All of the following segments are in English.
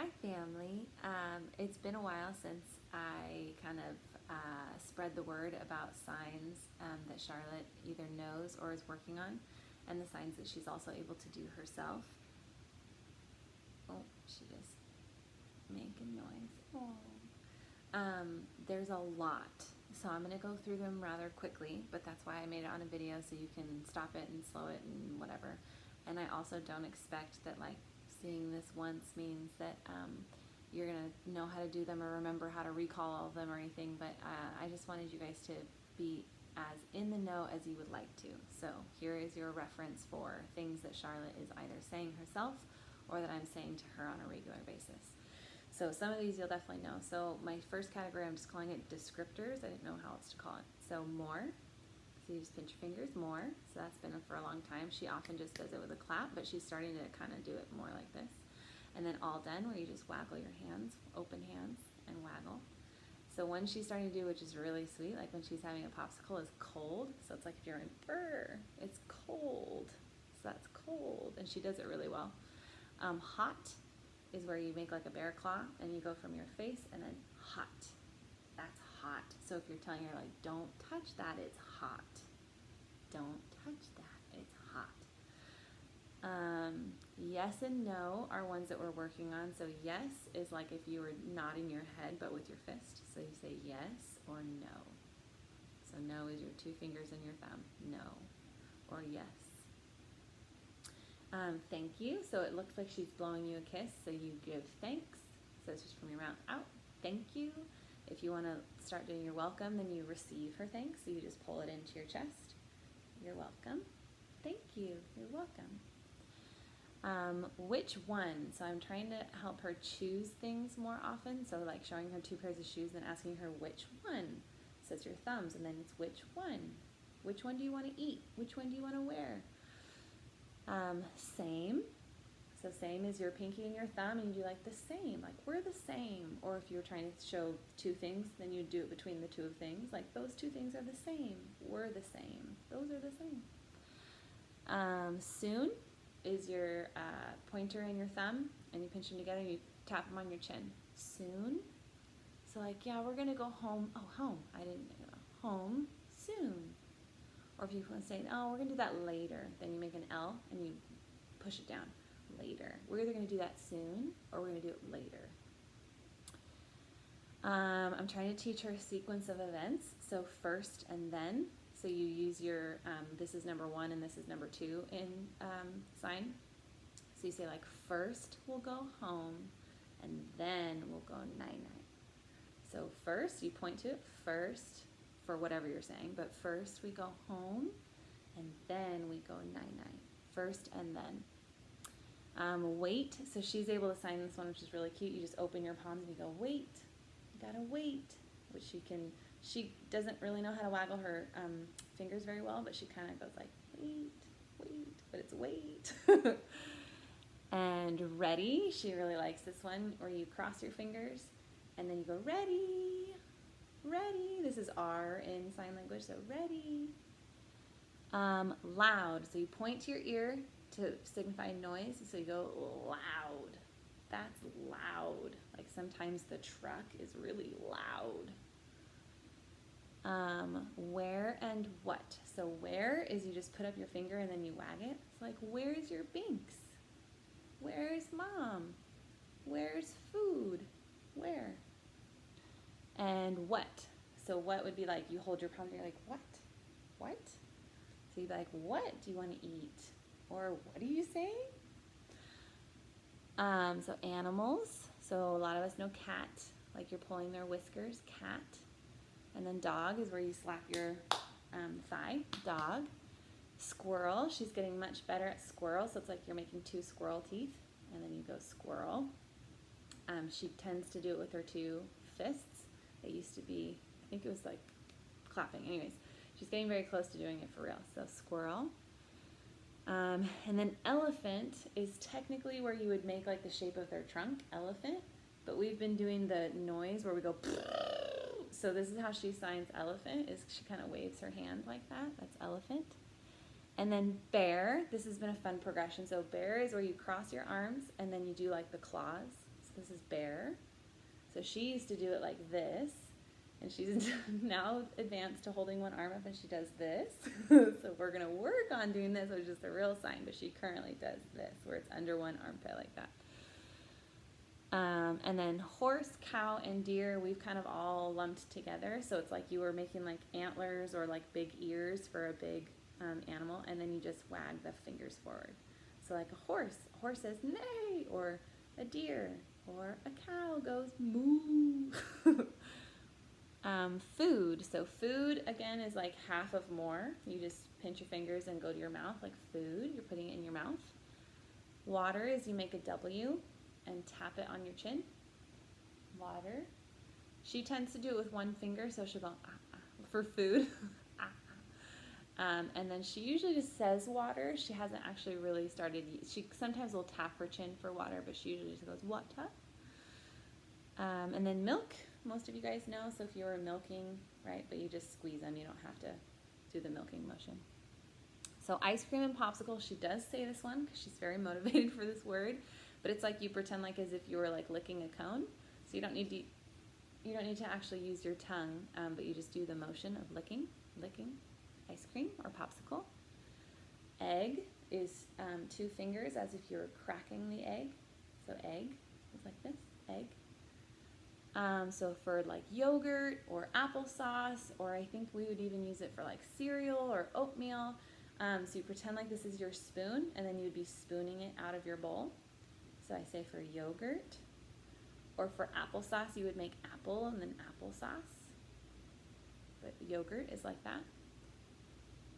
Hi, family. It's been a while since I kind of spread the word about signs that Charlotte either knows or is working on, and the signs that she's also able to do herself. Oh, she just making noise. There's a lot, so I'm going to go through them rather quickly, but that's why I made it on a video so you can stop it and slow it and whatever. And I also don't expect that like seeing this once means that you're going to know how to do them or remember how to recall all of them or anything, but I just wanted you guys to be as in the know as you would like to. So here is your reference for things that Charlotte is either saying herself or that I'm saying to her on a regular basis. So some of these you'll definitely know. So my first category, I'm just calling it descriptors. I didn't know how else to call it. So more. So you just pinch your fingers, more. So that's been for a long time. She often just does it with a clap, but she's starting to kind of do it more like this. And then all done, where you just waggle your hands, open hands, and waggle. So one she's starting to do, which is really sweet, like when she's having a popsicle, is cold. So it's like if you're in brr, it's cold. So that's cold. And she does it really well. Hot is where you make like a bear claw and you go from your face and then hot. That's hot. So if you're telling her like, don't touch that, it's hot. Don't touch that, it's hot. Yes and no are ones that we're working on. So yes is like if you were nodding your head but with your fist. So you say yes or no. So no is your two fingers and your thumb. No or yes. Thank you. So it looks like she's blowing you a kiss. So you give thanks. So it's just from your mouth out. Thank you. If you want to start doing your welcome, then you receive her thanks. So you just pull it into your chest. You're welcome. Thank you. You're welcome. Which one? So I'm trying to help her choose things more often. So like showing her two pairs of shoes and asking her which one. So it's your thumbs and then it's which one. Which one do you want to eat? Which one do you want to wear? Same. So same is your pinky and your thumb, and you do like the same, like we're the same. Or if you're trying to show two things, then you do it between the two of things, like those two things are the same, we're the same, those are the same. Soon is your pointer and your thumb, and you pinch them together and you tap them on your chin. Soon. So like, yeah, we're gonna go home. Oh, home. I didn't know. Home soon. Or if you want to say, oh, we're going to do that later, then you make an L and you push it down. Later. We're either going to do that soon or we're going to do it later. I'm trying to teach her a sequence of events. So first and then. So you use your, this is number one and this is number two in sign. So you say like, first we'll go home and then we'll go night-night. So first, you point to it first, for whatever you're saying, but first we go home and then we go night-night. First and then. Wait, so she's able to sign this one, which is really cute. You just open your palms and you go, wait, you gotta wait, which she doesn't really know how to waggle her fingers very well, but she kind of goes like, wait, but it's wait. And ready, she really likes this one, where you cross your fingers and then you go, ready. Ready. This is R in sign language, so ready. Loud. So you point to your ear to signify noise. So you go loud. That's loud. Like sometimes the truck is really loud. Where and what. So where is you just put up your finger and then you wag it. It's like, where's your Binks? Where's mom? Where's food? Where? And what? So what would be like, you hold your palm and you're like, what? What? So you'd be like, what do you want to eat? Or what are you saying? So animals. So a lot of us know cat, like you're pulling their whiskers, cat. And then dog is where you slap your thigh, dog. Squirrel, she's getting much better at squirrel. So it's like you're making two squirrel teeth and then you go squirrel. She tends to do it with her two fists. It used to be, I think it was like clapping. Anyways, she's getting very close to doing it for real. So squirrel. And then elephant is technically where you would make like the shape of their trunk, elephant. But we've been doing the noise where we go, so this is how she signs elephant, is she kind of waves her hand like that. That's elephant. And then bear, this has been a fun progression. So bear is where you cross your arms and then you do like the claws. This is bear. So she used to do it like this, and she's now advanced to holding one arm up, and she does this. So we're going to work on doing this, which is the real sign, but she currently does this, where it's under one armpit like that. And then horse, cow, and deer, we've kind of all lumped together. So it's like you were making like antlers or like big ears for a big animal, and then you just wag the fingers forward. So like a horse says neigh, or a deer, or a cow goes moo. Food. So food, again, is like half of more. You just pinch your fingers and go to your mouth like food. You're putting it in your mouth. Water is you make a W and tap it on your chin. Water. She tends to do it with one finger, so she'll go for food. And then she usually just says water. She hasn't actually really started. She sometimes will tap her chin for water, but she usually just goes water. And then milk. Most of you guys know, so if you were milking, right, but you just squeeze them, you don't have to do the milking motion. So ice cream and popsicle, she does say this one because she's very motivated for this word, but it's like you pretend like as if you were like licking a cone. So you don't need to actually use your tongue, but you just do the motion of licking ice cream or popsicle. Egg is 2 fingers as if you were cracking the egg. So egg is like this, egg. So for like yogurt or applesauce, or I think we would even use it for like cereal or oatmeal. So you pretend like this is your spoon, and then you would be spooning it out of your bowl. So I say for yogurt, or for applesauce, you would make apple and then applesauce. But yogurt is like that.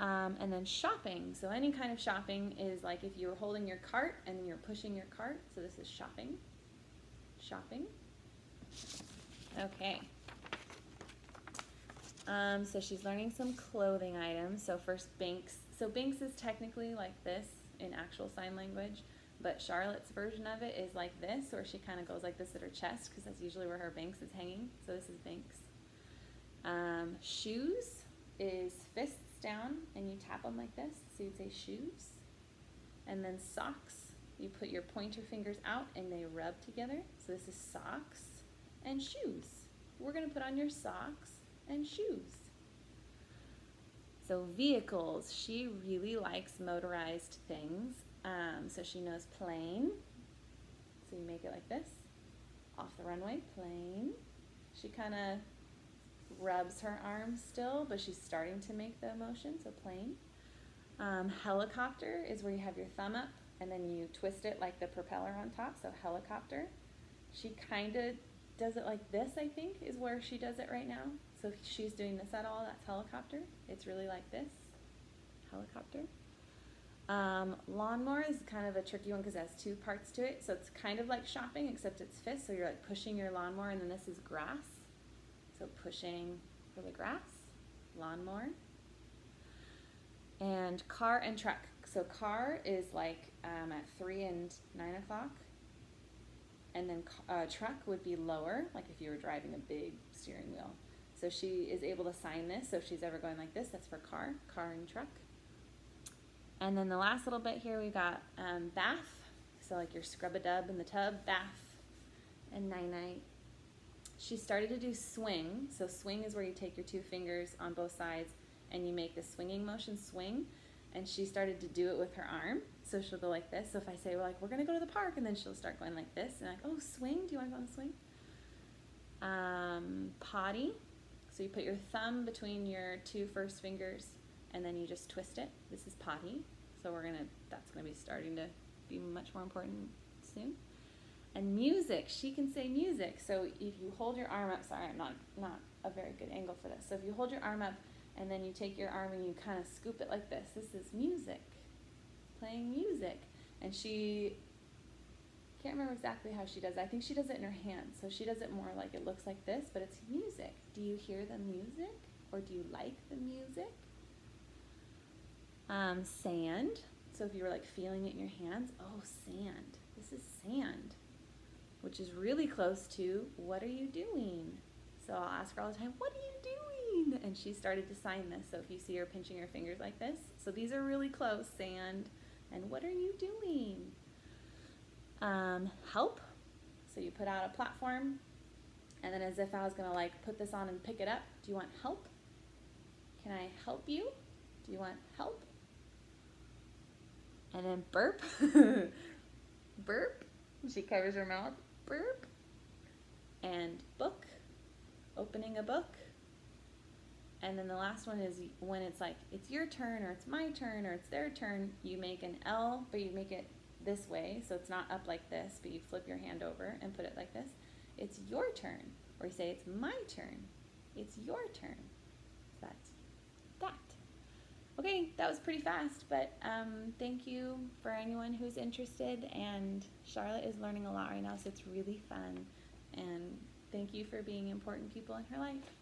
And then shopping. So any kind of shopping is like if you were holding your cart and then you're pushing your cart. So this is shopping. Shopping. Okay. So she's learning some clothing items. So first, Binks. So Binks is technically like this in actual sign language, but Charlotte's version of it is like this, where she kind of goes like this at her chest, because that's usually where her Binks is hanging. So this is Binks. Shoes is fists down, and you tap them like this. So you'd say shoes. And then socks, you put your pointer fingers out, and they rub together. So this is socks and shoes. We're going to put on your socks and shoes. So vehicles, she really likes motorized things. So she knows plane. So you make it like this. Off the runway, plane. She kind of rubs her arms still, but she's starting to make the motion, so plane. Helicopter is where you have your thumb up, and then you twist it like the propeller on top, so helicopter. She kind of does it like this, I think, is where she does it right now. So if she's doing this at all, that's helicopter. It's really like this, helicopter. Lawnmower is kind of a tricky one because it has 2 parts to it. So it's kind of like shopping, except it's fists. So you're like pushing your lawnmower, and then this is grass. So pushing for the grass, lawnmower. And car and truck. So car is like at 3 and 9 o'clock. And then truck would be lower, like if you were driving a big steering wheel. So she is able to sign this. So if she's ever going like this, that's for car and truck. And then the last little bit here, we've got bath. So like your scrub-a-dub in the tub, bath, and night-night. She started to do swing. So swing is where you take your 2 fingers on both sides and you make the swinging motion, swing. And she started to do it with her arm. So she'll go like this. So if I say, we're going to go to the park, and then she'll start going like this. And like, oh, swing, do you want to go on the swing? Potty. So you put your thumb between your 2 first fingers, and then you just twist it. This is potty. So that's going to be starting to be much more important soon. And music, she can say music. So if you hold your arm up, sorry, I'm not a very good angle for this. So if you hold your arm up, and then you take your arm and you kind of scoop it like this. This is music, playing music. And she, can't remember exactly how she does it. I think she does it in her hands. So she does it more like it looks like this, but it's music. Do you hear the music? Or do you like the music? Sand. So if you were like feeling it in your hands, oh, sand. This is sand, which is really close to what are you doing? So I'll ask her all the time, what are you doing? And she started to sign this. So if you see her pinching her fingers like this, so these are really close, sand, and what are you doing? Help. So you put out a platform, and then as if I was gonna like put this on and pick it up. Do you want help? Can I help you? Do you want help? And then burp. Burp. She covers her mouth. Burp. And book. Opening a book. And then the last one is when it's like, it's your turn, or it's my turn, or it's their turn. You make an L, but you make it this way, so it's not up like this, but you flip your hand over and put it like this. It's your turn. Or you say, it's my turn. It's your turn. So that's that. Okay, that was pretty fast, but thank you for anyone who's interested. And Charlotte is learning a lot right now, so it's really fun. And thank you for being important people in her life.